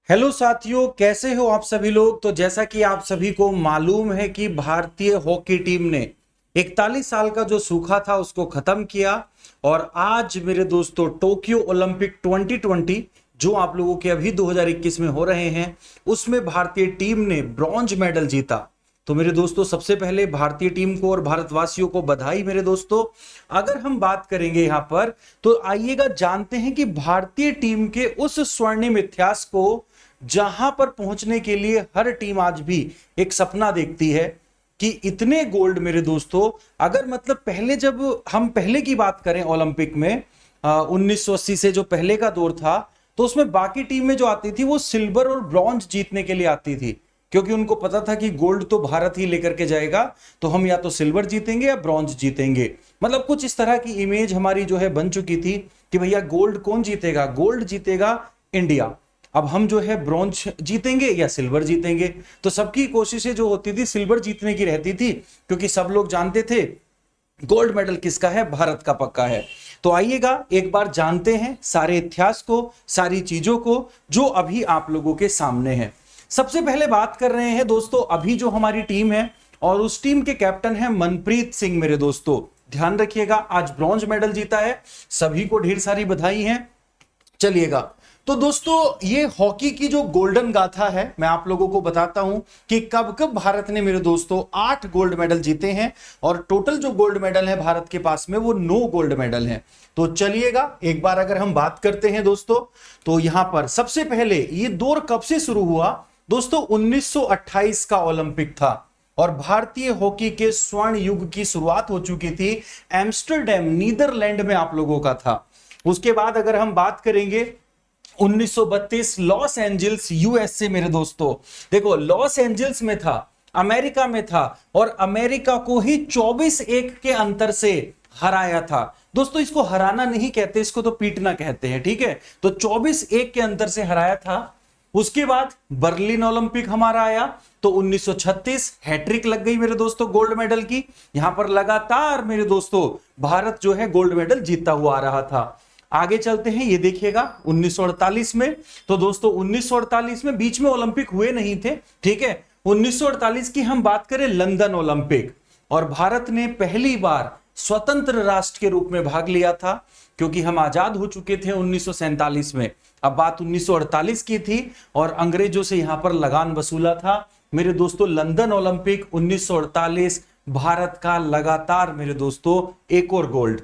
Hello साथियों, कैसे हो आप सभी लोग। तो जैसा कि आप सभी को मालूम है कि भारतीय हॉकी टीम ने 41 साल का जो सूखा था उसको खत्म किया और आज मेरे दोस्तों टोक्यो ओलंपिक 2020 जो आप लोगों के अभी 2021 में हो रहे हैं उसमें भारतीय टीम ने ब्रॉन्ज मेडल जीता। तो मेरे दोस्तों सबसे पहले भारतीय टीम को और भारतवासियों को बधाई मेरे दोस्तों। अगर हम बात करेंगे यहां पर तो आइएगा जानते हैं कि भारतीय टीम के उस स्वर्णिम इतिहास को जहां पर पहुंचने के लिए हर टीम आज भी एक सपना देखती है कि इतने गोल्ड मेरे दोस्तों। अगर मतलब पहले जब हम पहले की बात करें ओलंपिक में 1980 से जो पहले का दौर था तो उसमें बाकी टीमें जो आती थी वो सिल्वर और ब्रॉन्ज जीतने के लिए आती थी, क्योंकि उनको पता था कि गोल्ड तो भारत ही लेकर के जाएगा, तो हम या तो सिल्वर जीतेंगे या ब्रॉन्ज जीतेंगे। मतलब कुछ इस तरह की इमेज हमारी जो है बन चुकी थी कि भैया गोल्ड कौन जीतेगा, गोल्ड जीतेगा इंडिया। अब हम जो है ब्रॉन्ज जीतेंगे या सिल्वर जीतेंगे। तो सबकी कोशिशें जो होती थी सिल्वर जीतने की रहती थी, क्योंकि सब लोग जानते थे गोल्ड मेडल किसका है, भारत का पक्का है। तो आइएगा एक बार जानते हैं सारे इतिहास को, सारी चीजों को जो अभी आप लोगों के सामने है। सबसे पहले बात कर रहे हैं दोस्तों अभी जो हमारी टीम है और उस टीम के कैप्टन है मनप्रीत सिंह। मेरे दोस्तों ध्यान रखिएगा, आज ब्रॉन्ज मेडल जीता है, सभी को ढेर सारी बधाई है। चलिएगा, तो दोस्तों ये हॉकी की जो गोल्डन गाथा है मैं आप लोगों को बताता हूं कि कब कब भारत ने मेरे दोस्तों 8 गोल्ड मेडल जीते हैं और टोटल जो गोल्ड मेडल है भारत के पास में वो 9 गोल्ड मेडल है। तो चलिएगा एक बार अगर हम बात करते हैं दोस्तों तो यहां पर सबसे पहले ये दौर कब से शुरू हुआ दोस्तों, 1928 का ओलंपिक था और भारतीय हॉकी के स्वर्ण युग की शुरुआत हो चुकी थी। एम्स्टरडेम नीदरलैंड में आप लोगों का था। उसके बाद अगर हम बात करेंगे 1932 लॉस एंजल्स यूएसए। मेरे दोस्तों देखो लॉस एंजल्स में था, अमेरिका में था और अमेरिका को ही 24-1 के अंतर से हराया था। दोस्तों इसको हराना नहीं कहते, इसको तो पीटना कहते हैं, ठीक है। तो 24-1 के अंतर से हराया था। उसके बाद बर्लिन ओलंपिक हमारा आया तो 1936 हैट्रिक लग गई मेरे दोस्तों गोल्ड मेडल की। यहां पर लगातार मेरे दोस्तों भारत जो है गोल्ड मेडल जीतता हुआ आ रहा था। आगे चलते हैं, ये देखिएगा 1948 में। तो दोस्तों 1948 में बीच में ओलंपिक हुए नहीं थे, ठीक है। 1948 की हम बात करें लंदन ओलंपिक, और भारत ने पहली बार स्वतंत्र राष्ट्र के रूप में भाग लिया था, क्योंकि हम आजाद हो चुके थे 1947 में। अब बात 1948 की थी और अंग्रेजों से यहां पर लगान वसूला था मेरे दोस्तों। लंदन ओलंपिक 1948 भारत का लगातार मेरे दोस्तों एक और गोल्ड।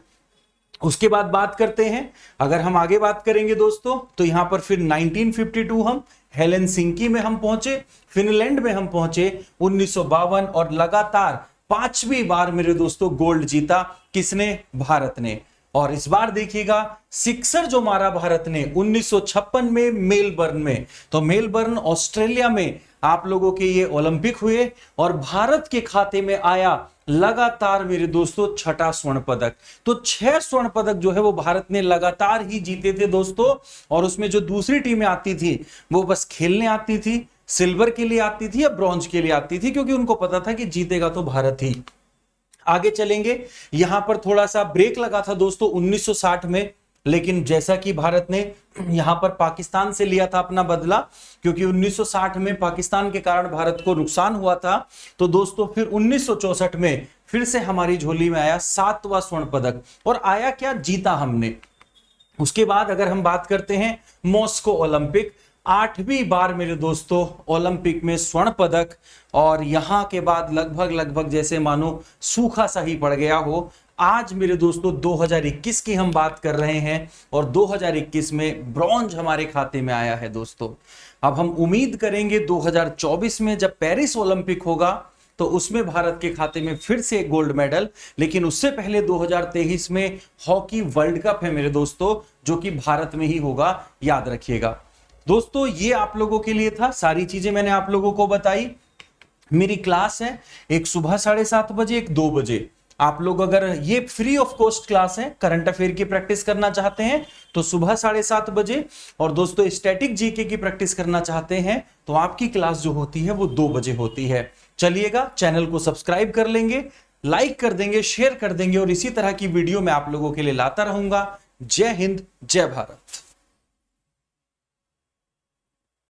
उसके बाद बात करते हैं, अगर हम आगे बात करेंगे दोस्तों तो यहां पर फिर 1952 हम हेलेंसिंकी में हम पहुंचे, फिनलैंड में हम पहुंचे 1952 और लगातार 5वीं बार मेरे दोस्तों गोल्ड जीता किसने, भारत ने। और इस बार देखिएगा सिक्सर जो मारा भारत ने 1956 में मेलबर्न में। तो मेलबर्न ऑस्ट्रेलिया में आप लोगों के ये ओलंपिक हुए और भारत के खाते में आया लगातार मेरे दोस्तों 6ठा स्वर्ण पदक। तो 6 स्वर्ण पदक जो है वो भारत ने लगातार ही जीते थे दोस्तों। और उसमें जो दूसरी टीमें आती थी वो बस खेलने आती थी, सिल्वर के लिए आती थी या ब्रॉन्ज के लिए आती थी, क्योंकि उनको पता था कि जीतेगा तो भारत ही। आगे चलेंगे, यहां पर थोड़ा सा ब्रेक लगा था दोस्तों 1960 में, लेकिन जैसा कि भारत ने यहां पर पाकिस्तान से लिया था अपना बदला, क्योंकि 1960 में पाकिस्तान के कारण भारत को नुकसान हुआ था। तो दोस्तों फिर 1964 में फिर से हमारी झोली में आया 7वां स्वर्ण पदक, और आया क्या, जीता हमने। उसके बाद अगर हम बात करते हैं मॉस्को ओलंपिक, 8वीं बार मेरे दोस्तों ओलंपिक में स्वर्ण पदक, और यहां के बाद लगभग जैसे मानो सूखा सा ही पड़ गया हो। आज मेरे दोस्तों 2021 की हम बात कर रहे हैं और 2021 में ब्रॉन्ज हमारे खाते में आया है दोस्तों। अब हम उम्मीद करेंगे 2024 में जब पेरिस ओलंपिक होगा तो उसमें भारत के खाते में फिर से गोल्ड मेडल, लेकिन उससे पहले 2023 में हॉकी वर्ल्ड कप है मेरे दोस्तों, जो कि भारत में ही होगा, याद रखिएगा दोस्तों। ये आप लोगों के लिए था, सारी चीजें मैंने आप लोगों को बताई। मेरी क्लास है एक सुबह 7:30 बजे, एक 2 बजे। आप लोग अगर ये फ्री ऑफ कॉस्ट क्लास है, करंट अफेयर की प्रैक्टिस करना चाहते हैं तो सुबह 7:30 बजे, और दोस्तों स्टैटिक जीके की प्रैक्टिस करना चाहते हैं तो आपकी क्लास जो होती है वो 2 बजे होती है। चलिएगा, चैनल को सब्सक्राइब कर लेंगे, लाइक कर देंगे, शेयर कर देंगे, और इसी तरह की वीडियो मैं आप लोगों के लिए लाता रहूंगा। जय हिंद, जय भारत।